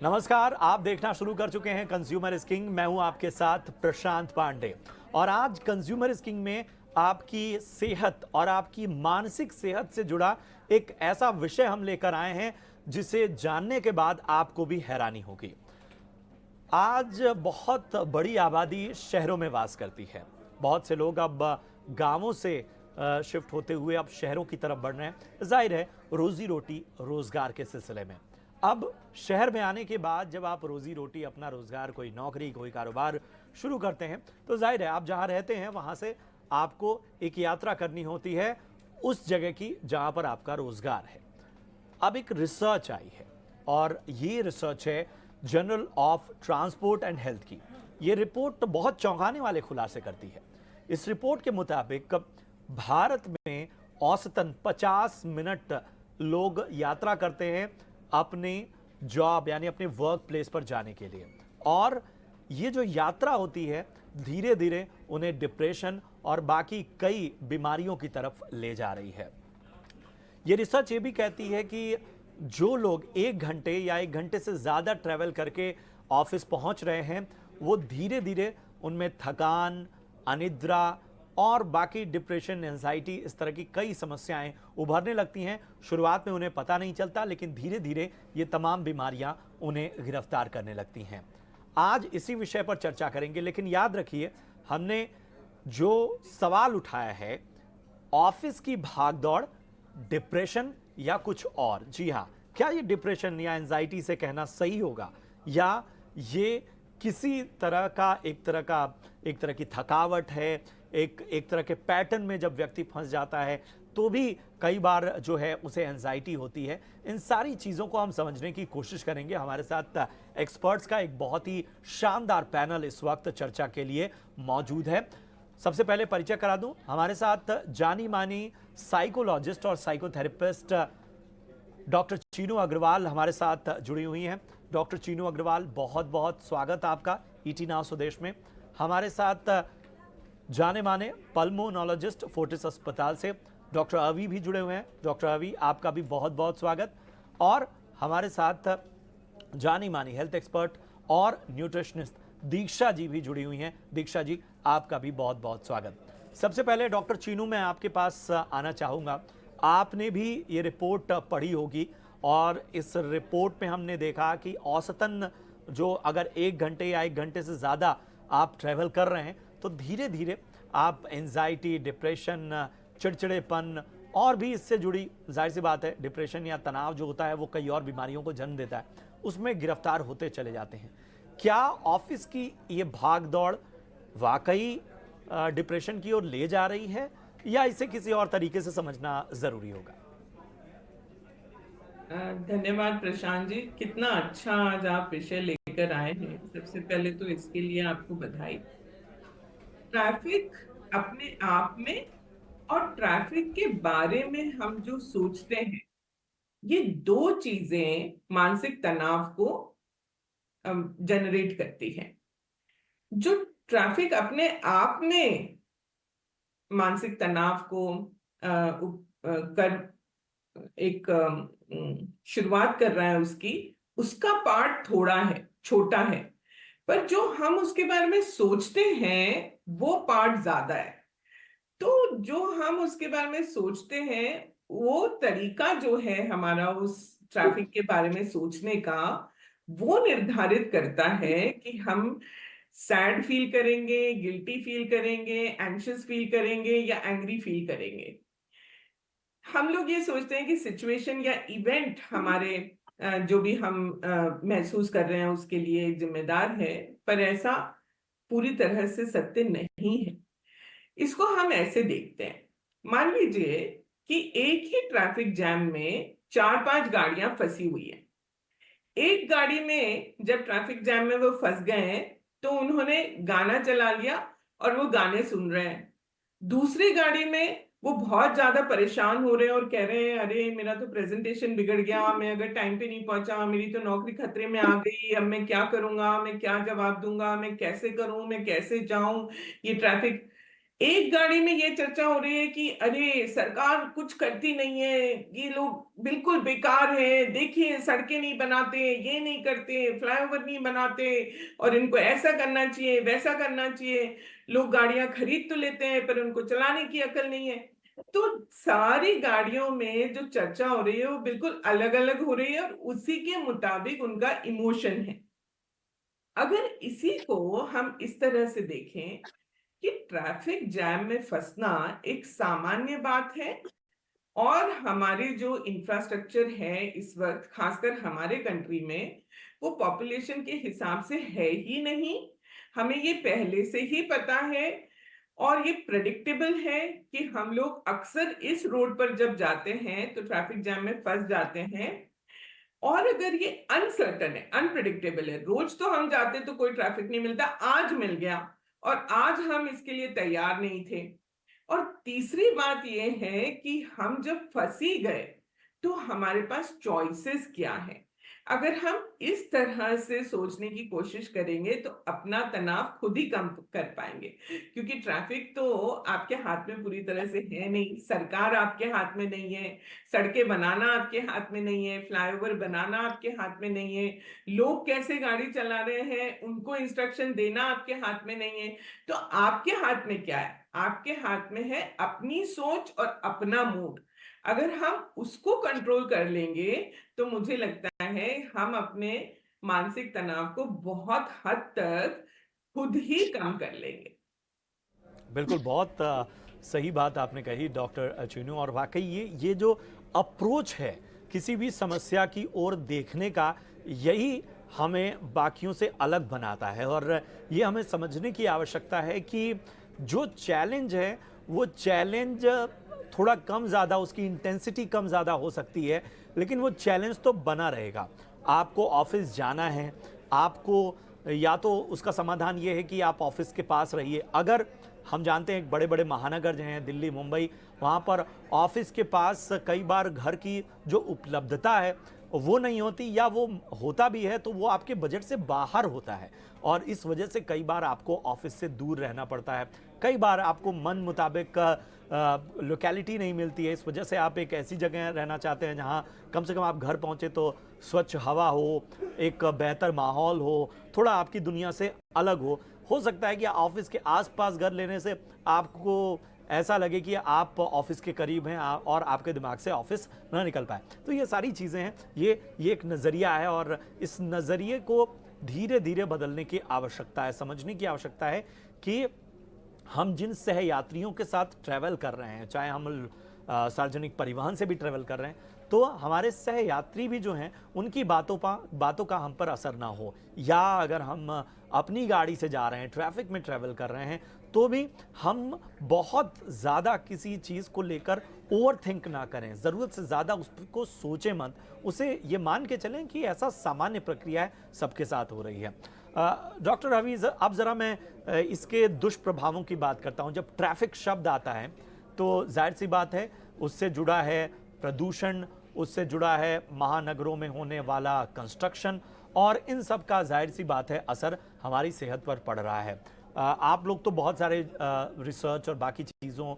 नमस्कार, आप देखना शुरू कर चुके हैं कंज्यूमर इज किंग। मैं हूं आपके साथ प्रशांत पांडे और आज कंज्यूमर इज किंग में आपकी सेहत और आपकी मानसिक सेहत से जुड़ा एक ऐसा विषय हम लेकर आए हैं जिसे जानने के बाद आपको भी हैरानी होगी। आज बहुत बड़ी आबादी शहरों में वास करती है। बहुत से लोग अब गांवों से शिफ्ट होते हुए अब शहरों की तरफ बढ़ रहे हैं। जाहिर है रोजी रोटी रोजगार के सिलसिले में अब शहर में आने के बाद जब आप रोजी रोटी अपना रोजगार कोई नौकरी कोई कारोबार शुरू करते हैं तो जाहिर है आप जहां रहते हैं वहां से आपको एक यात्रा करनी होती है उस जगह की जहां पर आपका रोजगार है। अब एक रिसर्च आई है और ये रिसर्च है journal of transport and health की। ये रिपोर्ट बहुत चौंकाने वाले खुलासे करती है। इस रिपोर्ट के मुताबिक भारत में औसतन 50 मिनट लोग यात्रा करते हैं अपने जॉब यानी अपने वर्क प्लेस पर जाने के लिए, और ये जो यात्रा होती है धीरे धीरे उन्हें डिप्रेशन और बाकी कई बीमारियों की तरफ ले जा रही है। ये रिसर्च ये भी कहती है कि जो लोग 1 घंटे या 1 घंटे से ज़्यादा ट्रैवल करके ऑफिस पहुंच रहे हैं वो धीरे धीरे उनमें थकान, अनिद्रा और बाकी डिप्रेशन, एंजाइटी, इस तरह की कई समस्याएं उभरने लगती हैं। शुरुआत में उन्हें पता नहीं चलता लेकिन धीरे धीरे ये तमाम बीमारियां उन्हें गिरफ्तार करने लगती हैं। आज इसी विषय पर चर्चा करेंगे, लेकिन याद रखिए हमने जो सवाल उठाया है ऑफिस की भागदौड़, डिप्रेशन या कुछ और। जी हाँ, क्या ये डिप्रेशन या एंजाइटी से कहना सही होगा या ये किसी तरह का एक तरह की थकावट है, एक तरह के पैटर्न में जब व्यक्ति फंस जाता है तो भी कई बार जो है उसे एंजाइटी होती है। इन सारी चीज़ों को हम समझने की कोशिश करेंगे। हमारे साथ एक्सपर्ट्स का एक बहुत ही शानदार पैनल इस वक्त चर्चा के लिए मौजूद है। सबसे पहले परिचय करा दूं, हमारे साथ जानी मानी साइकोलॉजिस्ट और साइकोथेरेपिस्ट डॉक्टर चीनू अग्रवाल हमारे साथ जुड़ी हुई हैं। डॉक्टर चीनू अग्रवाल, बहुत बहुत स्वागत आपका ईटी नाउ स्वदेश में। हमारे साथ जाने माने पल्मोनोलॉजिस्ट फोर्टिस अस्पताल से डॉक्टर अवी भी जुड़े हुए हैं। डॉक्टर अवी, आपका भी बहुत बहुत स्वागत। और हमारे साथ जानी मानी हेल्थ एक्सपर्ट और न्यूट्रिशनिस्ट दीक्षा जी भी जुड़ी हुई हैं। दीक्षा जी, आपका भी बहुत बहुत स्वागत। सबसे पहले डॉक्टर चीनू, मैं आपके पास आना चाहूँगा। आपने भी ये रिपोर्ट पढ़ी होगी और इस रिपोर्ट में हमने देखा कि औसतन जो अगर 1 घंटे या 1 घंटे से ज़्यादा आप ट्रैवल कर रहे हैं तो धीरे धीरे आप एंजाइटी, डिप्रेशन, चिड़चिड़ेपन और भी इससे जुड़ी, जाहिर सी बात है डिप्रेशन या तनाव जो होता है वो कई और बीमारियों को जन्म देता है, उसमें गिरफ्तार होते चले जाते हैं। क्या ऑफिस की ये भाग दौड़ वाकई डिप्रेशन की ओर ले जा रही है या इसे किसी और तरीके से समझना जरूरी होगा? धन्यवाद प्रशांत जी, कितना अच्छा आज आप विषय लेकर आए हैं। सबसे पहले तो इसके लिए आपको बधाई। ट्रैफिक अपने आप में और ट्रैफिक के बारे में हम जो सोचते हैं, ये दो चीजें मानसिक तनाव को जनरेट करती हैं। जो ट्रैफिक अपने आप में मानसिक तनाव को कर एक शुरुआत कर रहा है, उसका पार्ट थोड़ा है, छोटा है, पर जो हम उसके बारे में सोचते हैं वो पार्ट ज्यादा है। तो जो हम उसके बारे में सोचते हैं वो तरीका जो है हमारा उस ट्रैफिक के बारे में सोचने का, वो निर्धारित करता है कि हम सैड फील करेंगे, गिल्टी फील करेंगे, एंग्शियस फील करेंगे या एंग्री फील करेंगे। हम लोग ये सोचते हैं कि सिचुएशन या इवेंट हमारे जो भी हम महसूस कर रहे हैं उसके लिए जिम्मेदार है, पर ऐसा पूरी तरह से सत्य नहीं है। इसको हम ऐसे देखते हैं, मान लीजिए कि एक ही ट्रैफिक जैम में 4-5 गाड़ियां फंसी हुई हैं। एक गाड़ी में जब ट्रैफिक जैम में वो फंस गए हैं तो उन्होंने गाना चला लिया और वो गाने सुन रहे हैं। दूसरी गाड़ी में वो बहुत ज्यादा परेशान हो रहे हैं और कह रहे हैं, अरे मेरा तो प्रेजेंटेशन बिगड़ गया, मैं अगर टाइम पे नहीं पहुंचा, मेरी तो नौकरी खतरे में आ गई, अब मैं क्या करूंगा, मैं क्या जवाब दूंगा, मैं कैसे करूं, मैं कैसे जाऊं, ये ट्रैफिक। एक गाड़ी में ये चर्चा हो रही है कि अरे सरकार कुछ करती नहीं है, ये लोग बिल्कुल बेकार है, देखिए सड़कें नहीं बनाते, ये नहीं करते, फ्लाईओवर नहीं बनाते, और इनको ऐसा करना चाहिए, वैसा करना चाहिए। लोग गाड़ियां खरीद तो लेते हैं पर उनको चलाने की अकल नहीं है। तो सारी गाड़ियों में जो चर्चा हो रही है वो बिल्कुल अलग अलग हो रही है, और उसी के मुताबिक उनका इमोशन है। अगर इसी को हम इस तरह से देखें कि ट्रैफिक जैम में फंसना एक सामान्य बात है, और हमारी जो इंफ्रास्ट्रक्चर है इस वक्त खासकर हमारे कंट्री में, वो पॉपुलेशन के हिसाब से है ही नहीं। हमें ये पहले से ही पता है, और ये प्रेडिक्टेबल है कि हम लोग अक्सर इस रोड पर जब जाते हैं तो ट्रैफिक जैम में फंस जाते हैं। और अगर ये अनसर्टन है, अनप्रिडिक्टेबल है, रोज तो हम जाते तो कोई ट्रैफिक नहीं मिलता, आज मिल गया और आज हम इसके लिए तैयार नहीं थे। और तीसरी बात ये है कि हम जब फंसी गए तो हमारे पास चॉइसेस क्या है। अगर हम इस तरह से सोचने की कोशिश करेंगे तो अपना तनाव खुद ही कम कर पाएंगे, क्योंकि ट्रैफिक तो आपके हाथ में पूरी तरह से है नहीं, सरकार आपके हाथ में नहीं है, सड़कें बनाना आपके हाथ में नहीं है, फ्लाईओवर बनाना आपके हाथ में नहीं है, लोग कैसे गाड़ी चला रहे हैं उनको इंस्ट्रक्शन देना आपके हाथ में नहीं है। तो आपके हाथ में क्या है? आपके हाथ में है अपनी सोच और अपना मूड। अगर हम उसको कंट्रोल कर लेंगे तो मुझे लगता है हम अपने मानसिक तनाव को बहुत हद तक खुद ही कम कर लेंगे। बिल्कुल, बहुत सही बात आपने कही डॉक्टर चीनू। और वाकई ये जो अप्रोच है किसी भी समस्या की ओर देखने का, यही हमें बाकियों से अलग बनाता है। और ये हमें समझने की आवश्यकता है कि जो चैलेंज है वो चैलेंज थोड़ा कम ज़्यादा, उसकी इंटेंसिटी कम ज़्यादा हो सकती है, लेकिन वो चैलेंज तो बना रहेगा। आपको ऑफिस जाना है, आपको या तो उसका समाधान ये है कि आप ऑफिस के पास रहिए। अगर हम जानते हैं बड़े बड़े महानगर जो हैं दिल्ली, मुंबई, वहाँ पर ऑफिस के पास कई बार घर की जो उपलब्धता है वो नहीं होती, या वो होता भी है तो वो आपके बजट से बाहर होता है, और इस वजह से कई बार आपको ऑफिस से दूर रहना पड़ता है। कई बार आपको मन मुताबिक लोकेलिटी नहीं मिलती है, इस वजह से आप एक ऐसी जगह रहना चाहते हैं जहाँ कम से कम आप घर पहुँचे तो स्वच्छ हवा हो, एक बेहतर माहौल हो, थोड़ा आपकी दुनिया से अलग हो सकता है कि ऑफिस के आसपास घर लेने से आपको ऐसा लगे कि आप ऑफिस के करीब हैं और आपके दिमाग से ऑफिस ना निकल पाए। तो ये सारी चीज़ें हैं, ये एक नज़रिया है, और इस नज़रिए को धीरे धीरे बदलने की आवश्यकता है। समझने की आवश्यकता है कि हम जिन सहयात्रियों के साथ ट्रैवल कर रहे हैं, चाहे हम सार्वजनिक परिवहन से भी ट्रैवल कर रहे हैं, तो हमारे सहयात्री भी जो हैं उनकी बातों का हम पर असर ना हो, या अगर हम अपनी गाड़ी से जा रहे हैं, ट्रैफिक में ट्रैवल कर रहे हैं, तो भी हम बहुत ज़्यादा किसी चीज़ को लेकर ओवर थिंक ना करें, ज़रूरत से ज़्यादा उसको सोचें मत, उसे ये मान के चलें कि ऐसा सामान्य प्रक्रिया है, सबके साथ हो रही है। डॉक्टर हफीज़, अब ज़रा मैं इसके दुष्प्रभावों की बात करता हूँ। जब ट्रैफिक शब्द आता है तो जाहिर सी बात है उससे जुड़ा है प्रदूषण, उससे जुड़ा है महानगरों में होने वाला कंस्ट्रक्शन, और इन सब का जाहिर सी बात है असर हमारी सेहत पर पड़ रहा है। आप लोग तो बहुत सारे रिसर्च और बाकी चीज़ों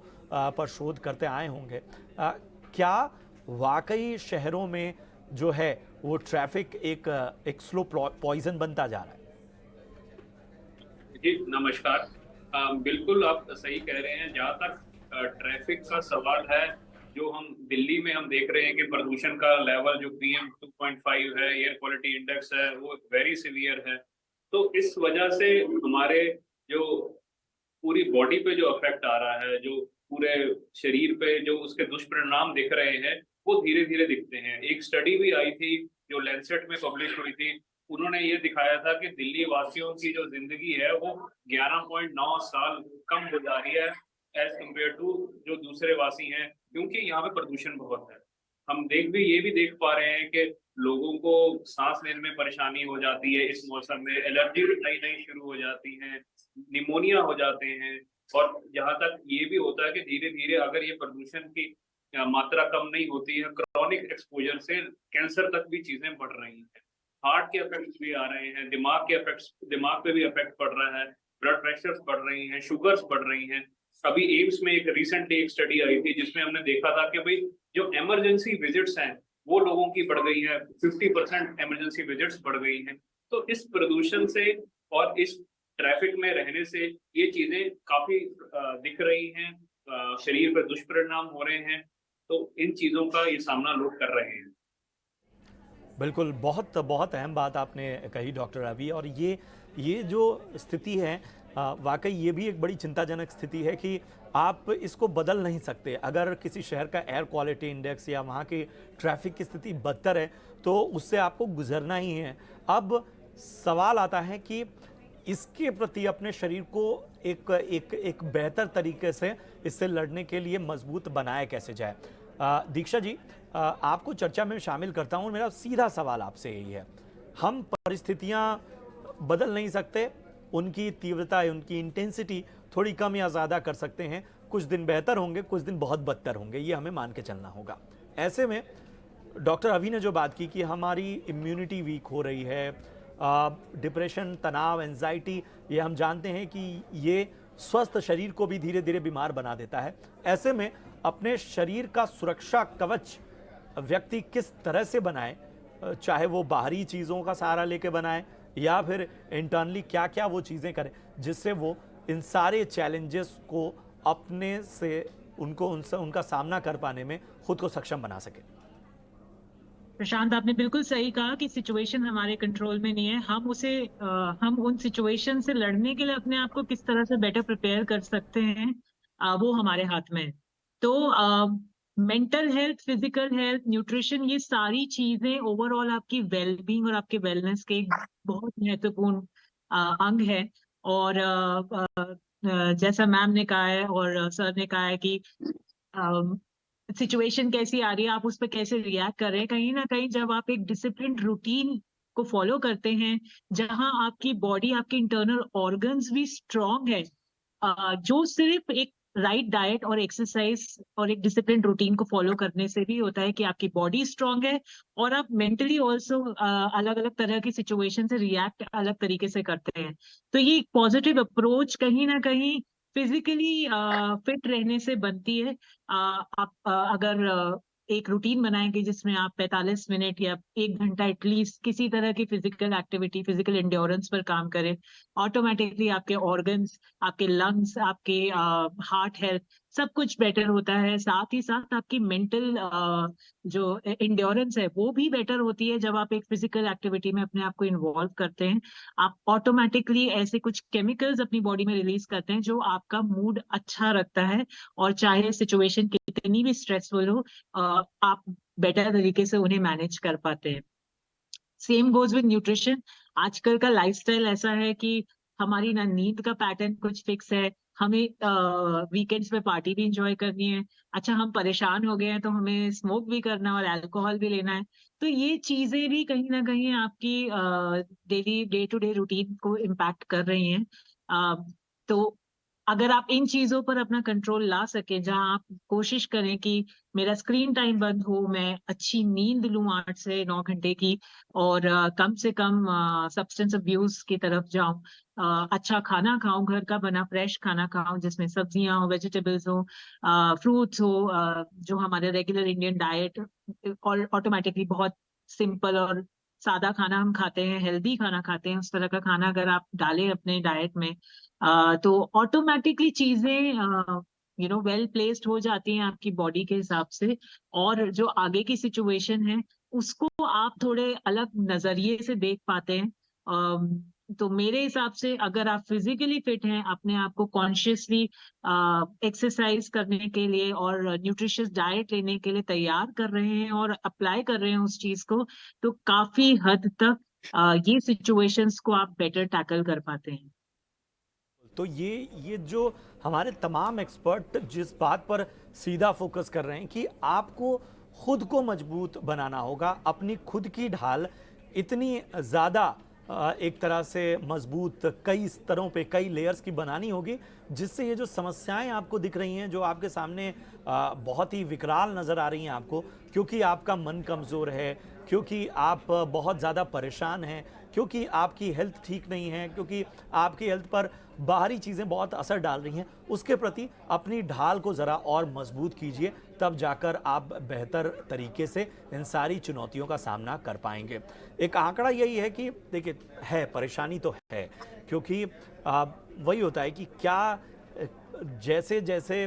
पर शोध करते आए होंगे। क्या वाकई शहरों में जो है वो ट्रैफिक एक स्लो पॉइजन बनता जा रहा है? जी नमस्कार। बिल्कुल आप सही कह रहे हैं। जहाँ तक ट्रैफिक का सवाल है, जो हम दिल्ली में हम देख रहे हैं कि प्रदूषण का लेवल जो PM 2.5 है, एयर क्वालिटी इंडेक्स है, वो वेरी सीवियर है। तो इस वजह से हमारे जो पूरी बॉडी पे जो इफेक्ट आ रहा है, जो पूरे शरीर पे जो उसके दुष्परिणाम दिख रहे हैं, वो धीरे धीरे दिखते हैं। एक स्टडी भी आई थी जो लैंसेट में पब्लिश हुई थी, उन्होंने ये दिखाया था कि दिल्ली वासियों की जो जिंदगी है वो 11.9 साल कम हो जा रही है एज कम्पेयर टू जो दूसरे वासी हैं, क्योंकि यहाँ पे प्रदूषण बहुत है। हम ये भी देख पा रहे हैं कि लोगों को सांस लेने में परेशानी हो जाती है, इस मौसम में एलर्जी नई नई शुरू हो जाती है, निमोनिया हो जाते हैं। और जहाँ तक ये भी होता है कि धीरे धीरे अगर ये प्रदूषण की मात्रा कम नहीं होती है, क्रॉनिक एक्सपोजर से कैंसर तक भी चीजें बढ़ रही हैं, हार्ट के इफेक्ट्स भी आ रहे हैं, दिमाग पे भी इफेक्ट पड़ रहा है, ब्लड प्रेशर्स बढ़ रही हैं, शुगर्स बढ़ रही हैं। अभी एम्स में एक रिसेंटली एक स्टडी आई थी जिसमें हमने देखा था कि भाई जो इमरजेंसी विजिट्स हैं वो लोगों की बढ़ गई है, 50% इमरजेंसी विजिट्स बढ़ गई हैं। तो इस प्रदूषण से और इस ट्रैफिक में रहने से ये चीजें काफी दिख रही हैं, शरीर पर दुष्परिणाम हो रहे हैं। तो इन चीजों का ये सामना लोग कर रहे हैं। बिल्कुल, बहुत बहुत अहम बात आपने कही डॉक्टर रवि। और ये जो स्थिति है, वाकई ये भी एक बड़ी चिंताजनक स्थिति है कि आप इसको बदल नहीं सकते। अगर किसी शहर का एयर क्वालिटी इंडेक्स या वहाँ की ट्रैफिक की स्थिति बदतर है तो उससे आपको गुजरना ही है। अब सवाल आता है कि इसके प्रति अपने शरीर को एक एक एक बेहतर तरीके से इससे लड़ने के लिए मजबूत बनाया कैसे जाए। दीक्षा जी, आपको चर्चा में शामिल करता हूँ। मेरा सीधा सवाल आपसे यही है, हम परिस्थितियाँ बदल नहीं सकते, उनकी तीव्रता, उनकी इंटेंसिटी थोड़ी कम या ज़्यादा कर सकते हैं। कुछ दिन बेहतर होंगे, कुछ दिन बहुत बदतर होंगे, ये हमें मान के चलना होगा। ऐसे में डॉक्टर अभी ने जो बात की कि हमारी इम्यूनिटी वीक हो रही है, डिप्रेशन, तनाव, एंजाइटी, ये हम जानते हैं कि ये स्वस्थ शरीर को भी धीरे धीरे बीमार बना देता है। ऐसे में अपने शरीर का सुरक्षा कवच व्यक्ति किस तरह से बनाए, चाहे वो बाहरी चीज़ों का सहारा लेके बनाए या फिर इंटरनली क्या क्या वो चीज़ें करें जिससे वो इन सारे चैलेंजेस को अपने से उनका सामना कर पाने में खुद को सक्षम बना सके। प्रशांत, आपने बिल्कुल सही कहा कि सिचुएशन हमारे कंट्रोल में नहीं है। हम उन सिचुएशन से लड़ने के लिए अपने आप को किस तरह से बेटर प्रिपेयर कर सकते हैं, वो हमारे हाथ में है। तो mental health, physical health, nutrition, ये सारी चीजें ओवरऑल आपकी वेलबींग और आपके वेलनेस के एक बहुत महत्वपूर्ण अंग है। और जैसा मैम ने कहा है और सर ने कहा है कि सिचुएशन कैसी आ रही है, आप उस पर कैसे रिएक्ट कर रहे हैं। कहीं ना कहीं जब आप एक डिसिप्लिन रूटीन को फॉलो करते हैं, जहां आपकी बॉडी, आपके इंटरनल ऑर्गन्स भी स्ट्रांग है, जो सिर्फ एक राइट डाइट और एक्सरसाइज और एक डिसिप्लिन रूटीन को फॉलो करने से भी होता है कि आपकी बॉडी स्ट्रांग है और आप मेंटली ऑल्सो अलग अलग तरह की सिचुएशन से रिएक्ट अलग तरीके से करते हैं। तो ये एक पॉजिटिव अप्रोच कहीं ना कहीं फिजिकली फिट रहने से बनती है। आप अगर एक रूटीन बनाएंगे जिसमें आप 45 मिनट या 1 घंटा एटलीस्ट किसी तरह की फिजिकल एक्टिविटी, फिजिकल एंड्योरेंस पर काम करें, ऑटोमेटिकली आपके ऑर्गन्स, आपके लंग्स, आपके हार्ट हेल्थ सब कुछ बेटर होता है। साथ ही साथ आपकी मेंटल जो एंड्योरेंस है वो भी बेटर होती है। जब आप एक फिजिकल एक्टिविटी में अपने आप को इन्वॉल्व करते हैं, आप ऑटोमेटिकली ऐसे कुछ केमिकल्स अपनी बॉडी में रिलीज करते हैं जो आपका मूड अच्छा रखता है। और चाहे सिचुएशन कितनी भी स्ट्रेसफुल हो, आप बेटर तरीके से उन्हें मैनेज कर पाते हैं। Same goes with nutrition. आजकल का लाइफस्टाइल ऐसा है कि हमारी ना नींद का पैटर्न कुछ फिक्स है, हमें वीकेंड्स पे पार्टी भी इंजॉय करनी है। अच्छा, हम परेशान हो गए हैं तो हमें स्मोक भी करना है और अल्कोहल भी लेना है। तो ये चीजें भी कहीं ना कहीं आपकी daily day to day routine को इम्पैक्ट कर रही हैं। तो अगर आप इन चीजों पर अपना कंट्रोल ला सके, जहां आप कोशिश करें कि मेरा स्क्रीन टाइम बंद हो, मैं अच्छी नींद लूं 8 से 9 घंटे की, और कम से कम सब्सटेंस अब्यूज की तरफ जाऊं, अच्छा खाना खाऊं, घर का बना फ्रेश खाना खाऊं जिसमें सब्जियां हो, वेजिटेबल्स हो, फ्रूट्स हो, जो हमारे रेगुलर इंडियन डाइट और ऑटोमेटिकली बहुत सिंपल और सादा खाना हम खाते हैं, हेल्दी खाना खाते हैं, उस तरह का खाना अगर आप डालें अपने डाइट में, तो ऑटोमेटिकली चीजें वेल प्लेस्ड हो जाती हैं आपकी बॉडी के हिसाब से। और जो आगे की सिचुएशन है उसको आप थोड़े अलग नजरिए से देख पाते हैं। तो मेरे हिसाब से अगर आप फिजिकली फिट हैं, अपने आप को कॉन्शियसली एक्सरसाइज करने के लिए और न्यूट्रिशियस डाइट लेने के लिए तैयार कर रहे हैं और अप्लाई कर रहे हैं उस चीज को, तो काफी हद तक ये सिचुएशंस को आप बेटर टैकल कर पाते हैं। तो ये जो हमारे तमाम एक्सपर्ट जिस बात पर सीधा फोकस कर रहे हैं कि आपको खुद को मजबूत बनाना होगा, अपनी खुद की ढाल इतनी ज़्यादा एक तरह से मजबूत कई स्तरों पे, कई लेयर्स की बनानी होगी, जिससे ये जो समस्याएं आपको दिख रही हैं, जो आपके सामने बहुत ही विकराल नज़र आ रही हैं आपको, क्योंकि आपका मन कमज़ोर है, क्योंकि आप बहुत ज़्यादा परेशान हैं, क्योंकि आपकी हेल्थ ठीक नहीं है, क्योंकि आपकी हेल्थ पर बाहरी चीज़ें बहुत असर डाल रही हैं, उसके प्रति अपनी ढाल को ज़रा और मजबूत कीजिए, तब जाकर आप बेहतर तरीके से इन सारी चुनौतियों का सामना कर पाएंगे। एक आंकड़ा यही है कि देखिए, है परेशानी तो है, क्योंकि वही होता है कि क्या जैसे जैसे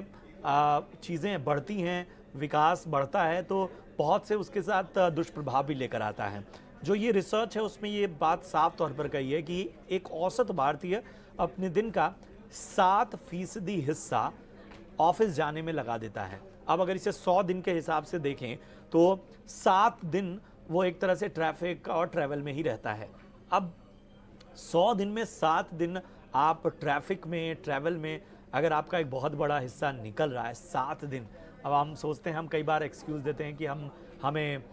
चीज़ें बढ़ती हैं, विकास बढ़ता है, तो बहुत से उसके साथ दुष्प्रभाव भी लेकर आता है। जो ये रिसर्च है उसमें ये बात साफ तौर पर कही है कि एक औसत भारतीय अपने दिन का 7% हिस्सा ऑफिस जाने में लगा देता है। अब अगर इसे 100 दिन के हिसाब से देखें तो 7 दिन वो एक तरह से ट्रैफिक और ट्रैवल में ही रहता है। अब 100 दिन में 7 दिन आप ट्रैफिक में, ट्रैवल में, अगर आपका एक बहुत बड़ा हिस्सा निकल रहा है 7 दिन, अब हम सोचते हैं, हम कई बार एक्सक्यूज़ देते हैं कि हमें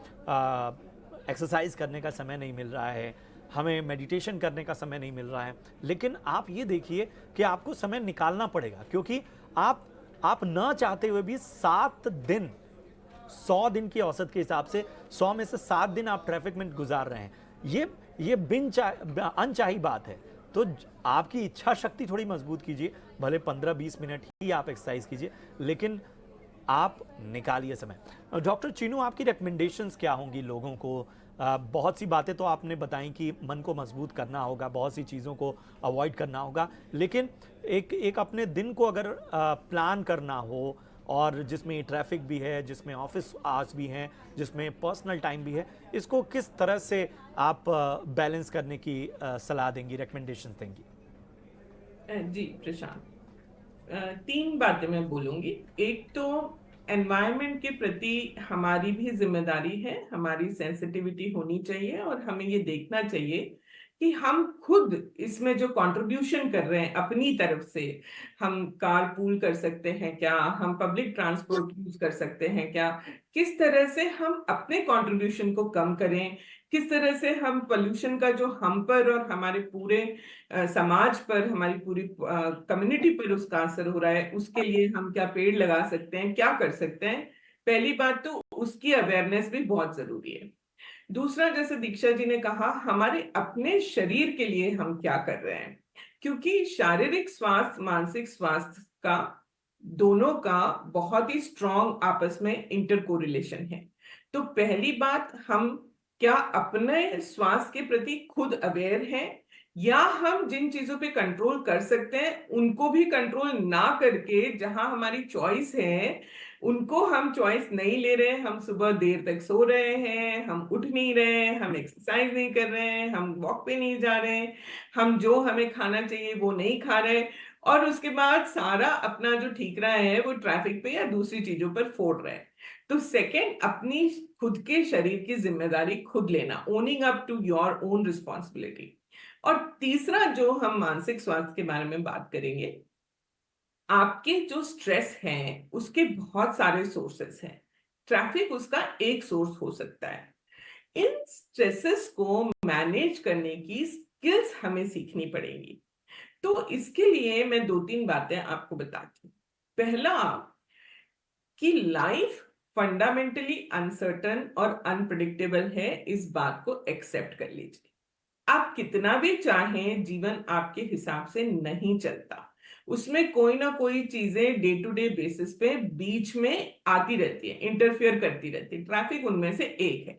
एक्सरसाइज करने का समय नहीं मिल रहा है, हमें मेडिटेशन करने का समय नहीं मिल रहा है, लेकिन आप ये देखिए कि आपको समय निकालना पड़ेगा, क्योंकि आप न चाहते हुए भी 7 दिन, 100 दिन की औसत के हिसाब से 100 में से 7 दिन आप ट्रैफिक में गुजार रहे हैं। ये अनचाही बात है। तो आपकी इच्छा शक्ति थोड़ी मजबूत कीजिए, भले 15-20 मिनट ही आप एक्सरसाइज कीजिए, लेकिन आप निकालिए समय। डॉक्टर चीनू, आपकी रिकमेंडेशंस क्या होंगी लोगों को? बहुत सी बातें तो आपने बताई कि मन को मजबूत करना होगा, बहुत सी चीज़ों को अवॉइड करना होगा, लेकिन एक अपने दिन को अगर प्लान करना हो, और जिसमें ट्रैफिक भी है, जिसमें ऑफिस आवर्स भी हैं, जिसमें पर्सनल टाइम भी है, इसको किस तरह से आप बैलेंस करने की सलाह देंगी, रिकमेंडेशंस देंगी? जी प्रशांत, 3 बातें मैं बोलूंगी। एक तो एनवायरनमेंट के प्रति हमारी भी जिम्मेदारी है, हमारी सेंसिटिविटी होनी चाहिए और हमें ये देखना चाहिए कि हम खुद इसमें जो कंट्रीब्यूशन कर रहे हैं अपनी तरफ से, हम कार पूल कर सकते हैं क्या, हम पब्लिक ट्रांसपोर्ट यूज कर सकते हैं क्या, किस तरह से हम अपने कंट्रीब्यूशन को कम करें, किस तरह से हम पोल्यूशन का जो हम पर और हमारे पूरे समाज पर, हमारी पूरी कम्युनिटी पर उसका असर हो रहा है, उसके लिए हम क्या पेड़ लगा सकते हैं, क्या कर सकते हैं। पहली बात तो उसकी अवेयरनेस भी बहुत जरूरी है। दूसरा, जैसे दीक्षा जी ने कहा, हमारे अपने शरीर के लिए हम क्या कर रहे हैं, क्योंकि शारीरिक स्वास्थ्य, मानसिक स्वास्थ्य का, दोनों का बहुत ही स्ट्रॉन्ग आपस में इंटर कोरिलेशन है। तो पहली बात, हम क्या अपने स्वास्थ्य के प्रति खुद अवेयर हैं, या हम जिन चीजों पे कंट्रोल कर सकते हैं उनको भी कंट्रोल ना करके, जहां हमारी चॉइस है उनको हम चॉइस नहीं ले रहे हैं, हम सुबह देर तक सो रहे हैं, हम उठ नहीं रहे हैं, हम एक्सरसाइज नहीं कर रहे हैं, हम वॉक पे नहीं जा रहे हैं, हम जो हमें खाना चाहिए वो नहीं खा रहे, और उसके बाद सारा अपना जो ठीकरा है वो ट्रैफिक पे या दूसरी चीजों पर फोड़ रहे हैं। तो सेकंड, अपनी खुद के शरीर की जिम्मेदारी खुद लेना, owning up to your own responsibility. और तीसरा, जो हम मानसिक स्वास्थ्य के बारे में बात करेंगे, आपके जो स्ट्रेस हैं उसके बहुत सारे सोर्सेस हैं, ट्रैफिक उसका एक सोर्स हो सकता है। इन स्ट्रेसेस को मैनेज करने की स्किल्स हमें सीखनी पड़ेंगी। तो इसके लिए मैं 2-3 बातें आपको बताती हूँ। पहला, कि लाइफ फंडामेंटली अनसर्टन और अनप्रिडिक्टेबल है, इस बात को एक्सेप्ट कर लीजिए। आप कितना भी चाहें, जीवन आपके हिसाब से नहीं चलता, उसमें कोई ना कोई चीजें डे टू डे बेसिस पे बीच में आती रहती है, इंटरफियर करती रहती है, ट्रैफिक उनमें से एक है।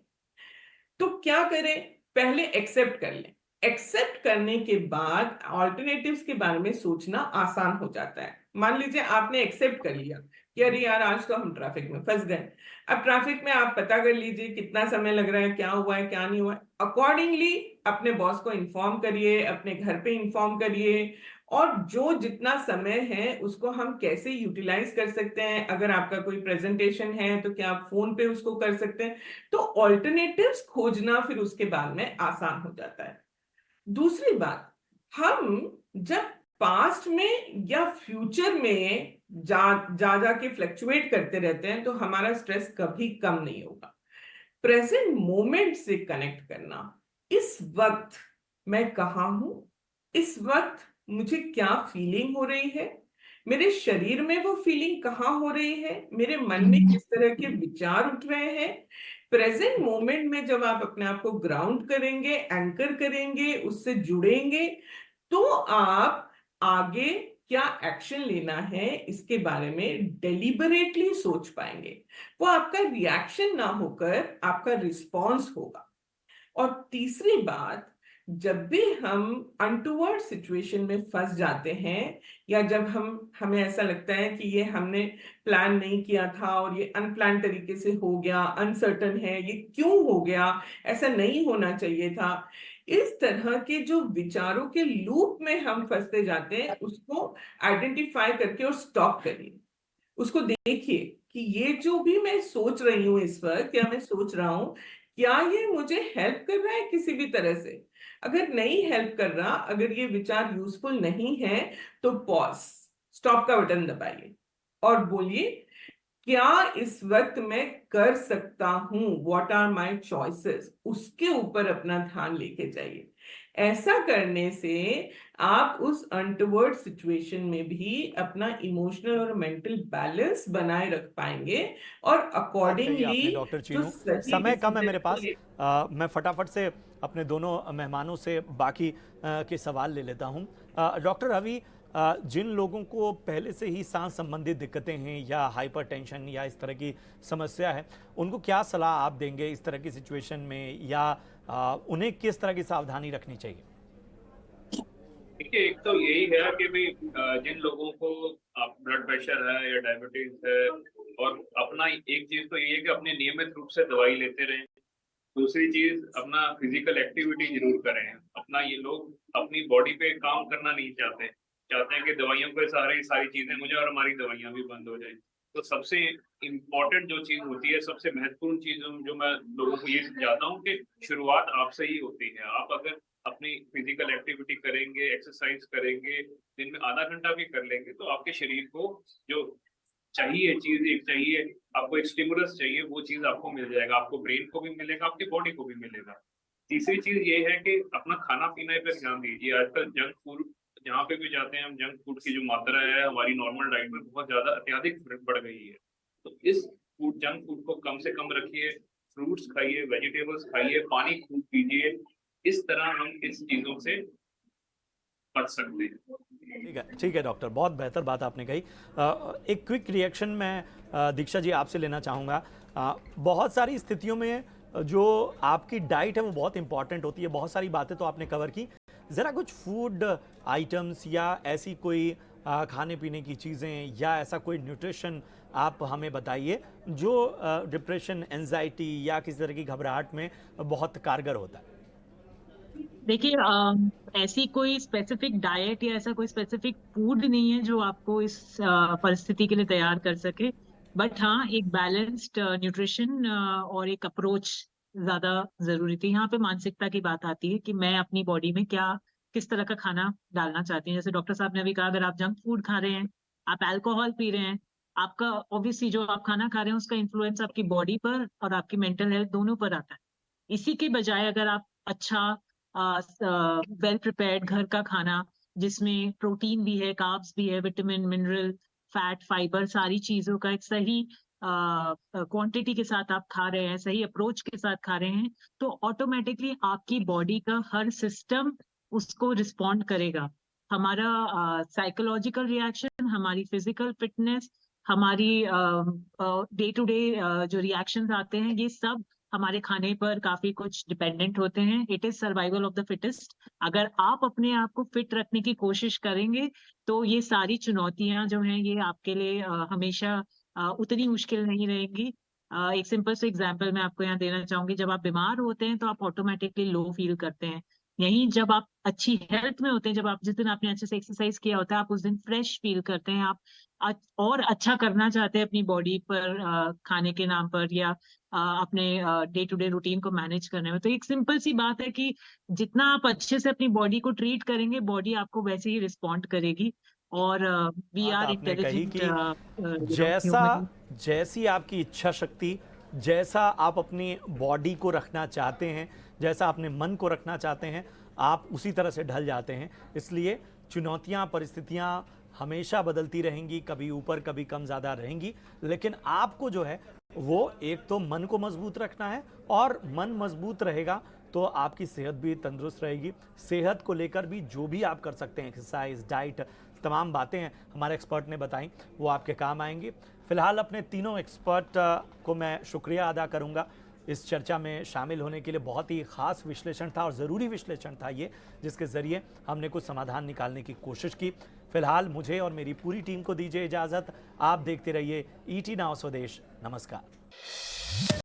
तो क्या करें, पहले एक्सेप्ट कर लें। एक्सेप्ट करने के बाद ऑल्टरनेटिव्स के बारे में सोचना आसान हो जाता है। मान लीजिए आपने एक्सेप्ट कर लिया कि अरे यार आज तो हम ट्रैफिक में फंस गए। अब ट्रैफिक में आप पता कर लीजिए कितना समय लग रहा है, क्या हुआ है, क्या नहीं हुआ है। अकॉर्डिंगली अपने बॉस को इन्फॉर्म करिए, अपने घर पे इन्फॉर्म करिए, और जो जितना समय है उसको हम कैसे यूटिलाइज कर सकते हैं। अगर आपका कोई प्रेजेंटेशन है तो क्या आप फोन पे उसको कर सकते हैं। तो ऑल्टरनेटिव्स खोजना फिर उसके बाद में आसान हो जाता है। दूसरी बात, हम जब पास्ट में या फ्यूचर में जा के फ्लक्चुएट करते रहते हैं तो हमारा स्ट्रेस कभी कम नहीं होगा। प्रेजेंट मोमेंट से कनेक्ट करना, इस वक्त मैं कहाँ हूं, इस वक्त मुझे क्या फीलिंग हो रही है, मेरे शरीर में वो फीलिंग कहाँ हो रही है, मेरे मन में किस तरह के विचार उठ रहे हैं। प्रेजेंट मोमेंट में जब आप अपने आप को ग्राउंड करेंगे, एंकर करेंगे, उससे जुड़ेंगे, तो आप आगे क्या एक्शन लेना है इसके बारे में डेलिबरेटली सोच पाएंगे। वो आपका रिएक्शन ना होकर आपका रिस्पॉन्स होगा। और तीसरी बात, जब भी हम अनटूवर्ड सिचुएशन में फंस जाते हैं, या जब हमें ऐसा लगता है कि ये हमने प्लान नहीं किया था और ये अनप्लान तरीके से हो गया, अनसर्टन है, ये क्यों हो गया, ऐसा नहीं होना चाहिए था, इस तरह के जो विचारों के लूप में हम फंसते जाते हैं, उसको आइडेंटिफाई करके और स्टॉप करिए। उसको देखिए कि ये जो भी मैं सोच रही हूँ इस वक्त, या मैं सोच रहा हूँ, क्या ये मुझे हेल्प कर रहा है किसी भी तरह से? अगर नहीं हेल्प कर रहा, अगर ये विचार यूजफुल नहीं है, तो पॉज, स्टॉप का बटन दबाइए और बोलिए, क्या इस वक्त मैं कर सकता हूं, व्हाट आर माई चॉइसेस, उसके ऊपर अपना ध्यान लेके जाइए। ऐसा करने से आप उस अनटवर्ड सिचुएशन में भी अपना इमोशनल और मेंटल बैलेंस बनाए रख पाएंगे, और बात कही अकॉर्डिंगली आपने डॉक्टर जो चीनू। सही समय कम है मेरे डिसीजन पास। मैं फटाफट से अपने दोनों मेहमानों से बाकी के सवाल ले लेता हूं। डॉक्टर रवि, जिन लोगों को पहले से ही सांस संबंधित दिक्कतें हैं या हाइपरटेंशन या इस तरह की समस्या है, उनको क्या सलाह आप देंगे इस तरह की सिचुएशन में, या उन्हें किस तरह की सावधानी रखनी चाहिए? देखिए, एक तो यही है कि भाई जिन लोगों को ब्लड प्रेशर है या डायबिटीज है, और अपना एक चीज तो ये है कि अपने नियमित रूप से दवाई लेते रहें। दूसरी चीज, अपना फिजिकल एक्टिविटी जरूर करें। अपना ये लोग अपनी बॉडी पे काम करना नहीं चाहते, चाहते हैं कि दवाइयों के सहारे सारी चीजें मुझे और हमारी दवाइयां भी बंद हो जाए। तो सबसे इम्पोर्टेंट जो चीज होती है, सबसे महत्वपूर्ण चीज जो मैं लोगों को ये समझाता हूँ कि शुरुआत आपसे ही होती है। आप अगर अपनी फिजिकल एक्टिविटी करेंगे, एक्सरसाइज करेंगे, दिन में आधा घंटा भी कर लेंगे, तो आपके शरीर को जो चाहिए चीज, एक चाहिए आपको, एक स्टिमुलस चाहिए, वो चीज आपको मिल जाएगा। आपको ब्रेन को भी मिलेगा, आपकी बॉडी को भी मिलेगा। तीसरी चीज ये है कि अपना खाना पीने पर ध्यान दीजिए। आजकल जंक फूड, जहाँ पे भी जाते हैं हम, जंक फूड की जो मात्रा है हमारी नॉर्मल डाइट में बहुत ज्यादा अत्यधिक बढ़ गई है। तो इस जंक फूड को कम से कम रखिए, फ्रूट्स खाइए, वेजिटेबल्स खाइए, पानी खूब पीजिए। इस तरह हम इस चीजों से बच सकते हैं। ठीक है डॉक्टर, बहुत बेहतर बात आपने कही। एक क्विक रिएक्शन मैं दीक्षा जी आपसे लेना चाहूँगा। बहुत सारी स्थितियों में जो आपकी डाइट है वो बहुत इंपॉर्टेंट होती है। बहुत सारी बातें तो आपने कवर की, ज़रा कुछ फूड आइटम्स या ऐसी कोई खाने पीने की चीज़ें या ऐसा कोई न्यूट्रिशन आप हमें बताइए जो डिप्रेशन, एंजाइटी या किसी तरह की घबराहट में बहुत कारगर होता है। देखिए, ऐसी कोई स्पेसिफिक डाइट या ऐसा कोई स्पेसिफिक फूड नहीं है जो आपको इस परिस्थिति के लिए तैयार कर सके। बट हाँ, एक बैलेंस्ड न्यूट्रिशन और एक अप्रोच ज्यादा जरूरी थी। यहाँ पे मानसिकता की बात आती है कि मैं अपनी बॉडी में क्या, किस तरह का खाना डालना चाहती हूँ। जैसे डॉक्टर साहब ने अभी कहा, अगर आप जंक फूड खा रहे हैं, आप अल्कोहल पी रहे हैं, आपका ऑब्वियसली जो आप खाना खा रहे हैं उसका इन्फ्लुएंस आपकी बॉडी पर और आपकी मेंटल हेल्थ दोनों पर आता है। इसी के बजाय अगर आप अच्छा वेल प्रिपेयर्ड घर का खाना, जिसमें प्रोटीन भी है, कार्ब्स भी है, विटामिन, मिनरल, फैट, फाइबर, सारी चीजों का एक सही क्वांटिटी के साथ आप खा रहे हैं, सही अप्रोच के साथ खा रहे हैं, तो ऑटोमेटिकली आपकी बॉडी का हर सिस्टम उसको रिस्पॉन्ड करेगा। हमारा साइकोलॉजिकल रिएक्शन, हमारी फिजिकल फिटनेस, हमारी डे टू डे जो रिएक्शंस आते हैं, ये सब हमारे खाने पर काफी कुछ डिपेंडेंट होते हैं। It is survival of the fittest. अगर आप अपने आप को फिट रखने की कोशिश करेंगे तो ये सारी चुनौतियां जो हैं ये आपके लिए हमेशा उतनी मुश्किल नहीं रहेंगी। एक सिंपल से एग्जांपल मैं आपको यहाँ देना चाहूंगी। जब आप बीमार होते हैं तो आप ऑटोमेटिकली लो फील करते हैं। यहीं जब आप अच्छी हेल्थ में होते हैं, जब आप जिस दिन आपने अच्छे से एक्सरसाइज किया होता है, आप उस दिन फ्रेश फील करते हैं। आप और अच्छा करना चाहते हैं अपनी बॉडी पर खाने के नाम पर, या अपने डे टू डे रूटीन को मैनेज करने में। तो एक सिंपल सी बात है कि जितना आप अच्छे से अपनी बॉडी को ट्रीट करेंगे, बॉडी आपको वैसे ही रिस्पॉन्ड करेगी। और वी बात आर आपने कही इंटेलिजेंट कि जैसी आपकी इच्छा शक्ति, जैसा आप अपनी बॉडी को रखना चाहते हैं, जैसा अपने मन को रखना चाहते हैं, आप उसी तरह से ढल जाते हैं। इसलिए चुनौतियां, परिस्थितियां हमेशा बदलती रहेंगी, कभी ऊपर कभी कम ज़्यादा रहेंगी, लेकिन आपको जो है वो एक तो मन को मजबूत रखना है, और मन मजबूत रहेगा तो आपकी सेहत भी तंदुरुस्त रहेगी। सेहत को लेकर भी जो भी आप कर सकते हैं, एक्सरसाइज, डाइट, तमाम बातें हैं हमारे एक्सपर्ट ने बताई, वो आपके काम आएंगी। फिलहाल अपने तीनों एक्सपर्ट को मैं शुक्रिया अदा करूंगा इस चर्चा में शामिल होने के लिए। बहुत ही खास विश्लेषण था और ज़रूरी विश्लेषण था ये, जिसके ज़रिए हमने कुछ समाधान निकालने की कोशिश की। फिलहाल मुझे और मेरी पूरी टीम को दीजिए इजाज़त। आप देखते रहिए ET Now स्वदेश। नमस्कार।